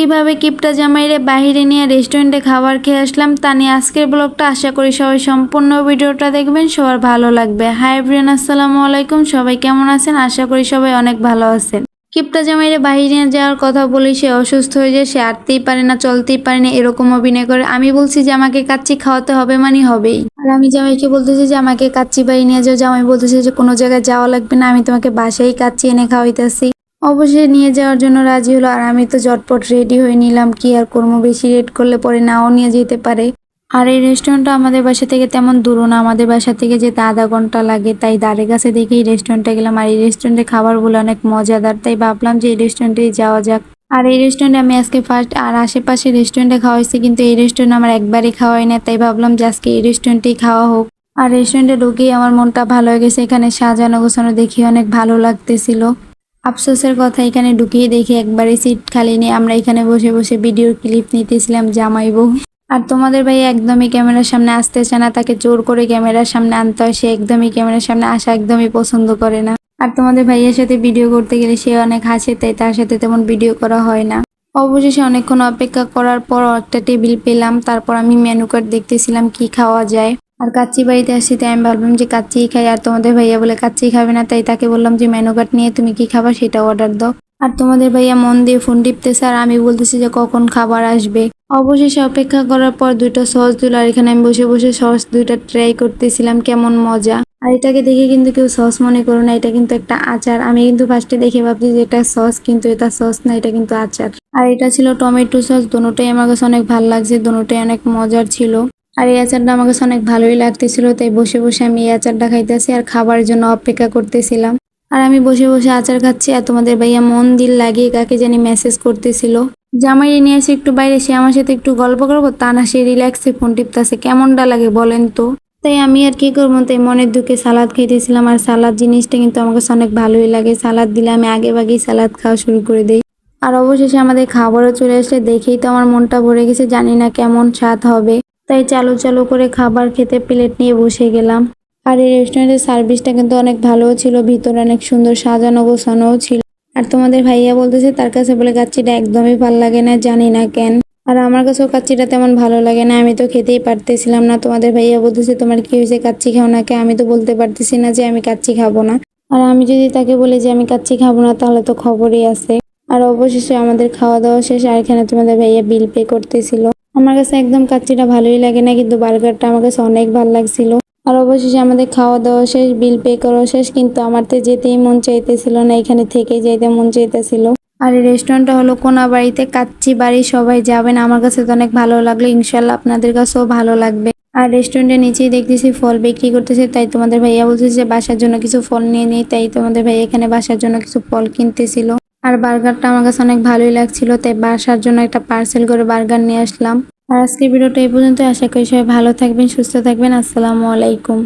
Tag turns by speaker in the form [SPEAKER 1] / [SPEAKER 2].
[SPEAKER 1] কিভাবে কিপটা জামাইরে বাহিরে নিয়ে রেস্টুরেন্টে খাবার খেয়ে আসলাম তা নিয়ে আজকের ব্লগটা। আশা করি সবাই সম্পূর্ণ ভিডিওটা দেখবেন, সবার ভালো লাগবে। হাই এভরিওয়ান, আসসালামু আলাইকুম। সবাই কেমন আছেন? আশা করি সবাই অনেক ভালো আছেন। কিপটা জামাইরে বাহিরে নিয়ে যাওয়ার কথা বলি, সে অসুস্থ হয়ে যায়, সে হাঁটতেই পারে না, চলতেই পারে না, এরকম অভিনয় করে। আমি বলছি যে আমাকে কাচ্চি খাওয়াতে হবে, মানে হবেই। আর আমি জামাইকে বলতেছি যে আমাকে কাচ্চি বাড়ি নিয়ে যাও। জামাই বলতেছে যে কোনো জায়গায় যাওয়া লাগবে না, আমি তোমাকে বাসায় কাচ্চি এনে খাওয়াইতেছি। অবশ্যই নিয়ে যাওয়ার জন্য রাজি হলো, আর আমি তো ঝটপট রেডি হয়ে নিলাম। কি আর করবো, বেশি লেট করলে পরে নাও নিয়ে যেতে পারে। আর এই রেস্টুরেন্টটা আমাদের বাসা থেকে তেমন দূরও না, আমাদের বাসা থেকে যেতে আধা ঘন্টা লাগে। তাই ধারে কাছে দেখে এই রেস্টুরেন্টে গেলাম। আর এই রেস্টুরেন্টের খাবারগুলো অনেক মজাদার, তাই ভাবলাম যে এই রেস্টুরেন্টেই যাওয়া যাক। আর এই রেস্টুরেন্টে আমি আজকে ফার্স্ট, আর আশেপাশে রেস্টুরেন্টে খাওয়াইছি, কিন্তু এই রেস্টুরেন্ট আমার একবারই খাওয়াই না। তাই ভাবলাম যে আজকে এই রেস্টুরেন্টেই খাওয়া হোক। আর রেস্টুরেন্টে ঢুকেই আমার মনটা ভালো হয়ে গেছে। এখানে সাজানো গোছানো দেখে অনেক ভালো লাগতেছিল। আফসোসের কথা, এখানে ঢুকিয়ে দেখি একবারে সিট খালি নেই। আমরা এখানে বসে বসে ভিডিওর ক্লিপ নিতেছিলাম জামাই বউ। আর তোমাদের ভাই একদমই ক্যামেরার সামনে আসতে চায় না, তাকে জোর করে ক্যামেরার সামনে আনতে হয়। সে একদমই ক্যামেরার সামনে আসা একদমই পছন্দ করে না। আর তোমাদের ভাইয়ের সাথে ভিডিও করতে গেলে সে অনেক হাসে, তাই তার সাথে তেমন ভিডিও করা হয় না। অবশেষে অনেকক্ষণ অপেক্ষা করার পর একটা টেবিল পেলাম। তারপর আমি মেনু কার্ড দেখতেছিলাম কি খাওয়া যায়। আর কাচ্চি বাড়িতে আসছি, তাই আমি ভাবলাম যে কাচ্চিই খাই। আর তোমাদের ভাইয়া বলে কাচ্চি খাবে না, তাই তাকে বললাম যে মেনু কার্ড নিয়ে তুমি কি খাবা সেটা অর্ডার দাও। আর তোমাদের ভাইয়া মন দিয়ে ফোন টিপতেছে, আর আমি বলতেছি যে কখন খাবার আসবে। অবশেষে অপেক্ষা করার পর দুইটা সস দিল, আর এখানে আমি বসে বসে সস দুইটা ট্রাই করতেছিলাম কেমন মজা। আর এটাকে দেখে কিন্তু কেউ সস মনে করো না, এটা কিন্তু একটা আচার। আমি কিন্তু ফার্স্টে দেখে ভাবছি যে এটা সস, কিন্তু এটা সস না, এটা কিন্তু আচার। আর এটা ছিল টমেটো সস। দোনোটাই আমার কাছে অনেক ভালো লাগছে, দোনোটাই অনেক মজার ছিল। আর এই আচারটা আমার কাছে অনেক ভালোই লাগতেছিল, তাই বসে বসে আমি এই আচারটা খাইতেছি আর খাবারের জন্য অপেক্ষা করতেছিলাম। আর আমি বসে বসে আচার খাচ্ছি, আর তোমাদের ভাইয়া মন দিল লাগিয়ে কাকে জানি মেসেজ করতেছিল। জামাই নিয়ে এসে একটু বাইরে, সে আমার সাথে একটু গল্প করবো তা না, সে রিল্যাক্সে ফোন টিপতেছে। কেমনটা লাগে বলেন তো? তাই আমি আর কি করবো, তাই মনের দুঃখে সালাদ খাইতেছিলাম। আর সালাদ জিনিসটা কিন্তু আমার কাছে অনেক ভালোই লাগে। সালাদ দিলে আমি আগে ভাগেই সালাদ খাওয়া শুরু করে দিই। আর অবশেষে আমাদের খাবারও চলে আসলে, দেখেই তো আমার মনটা ভরে গেছে, জানি না কেমন স্বাদ হবে। তাই চালু চালু করে খাবার খেতে প্লেট নিয়ে বসে গেলাম। আর এই রেস্টুরেন্টের সার্ভিসটা কিন্তু অনেক ভালোও ছিল, ভিতরে অনেক সুন্দর সাজানো গোছানোও ছিল। আর তোমাদের ভাইয়া বলতেছে তার কাছে বলে কাচ্চিটা একদমই ভালো লাগে না, জানি না কেন। আর আমার কাছেও কাচ্চিটা তেমন ভালো লাগে না, আমি তো খেতেই পারতেছিলাম না। তোমাদের ভাইয়া বলতেছে তোমার কি হয়েছে, কাচ্চি খাও না কে? আমি তো বলতে পারতেছি না যে আমি কাচ্চি খাবো না। আর আমি যদি তাকে বলি যে আমি কাচ্চি খাবো না, তাহলে তো খবরই আছে। আর অবশেষে আমাদের খাওয়া দাওয়া শেষ, আর এখানে তোমাদের ভাইয়া বিল পে করতেছিল। আমার কাছে একদম কাচ্চিটা ভালোই লাগে না, কিন্তু বার্গারটা আমার কাছে অনেক ভালো লাগছিল। আর অবশেষে আমাদের খাওয়া দাওয়া শেষ, বিল পে করা শেষ, কিন্তু আমার তো যেতেই মন চাইতেছিল না, এখানে থেকে যেতে মন চাইতেছিল। আর এই রেস্টুরেন্টটা হলো কোনাবাড়িতে, কাচ্চি বাড়ি। সবাই যাবেন, আমার কাছে তো অনেক ভালো লাগলো, ইনশাল্লাহ আপনাদের কাছেও ভালো লাগবে। আর রেস্টুরেন্টের নিচেই দেখতেছি ফল বিক্রি করতেছে, তাই তোমাদের ভাইয়া বলছে যে বাসার জন্য কিছু ফল নিয়ে নেই। তাই তোমাদের ভাইয়া এখানে বাসার জন্য কিছু ফল কিনতেছিল। আর বার্গারটা আমার কাছে অনেক ভালোই লাগছিল, তাই বাসার জন্য একটা পার্সেল করে বার্গার নিয়ে আসলাম। আর আজকের ভিডিওটা এই পর্যন্ত। আশা করি সবাই ভালো থাকবেন, সুস্থ থাকবেন। আসসালামু আলাইকুম।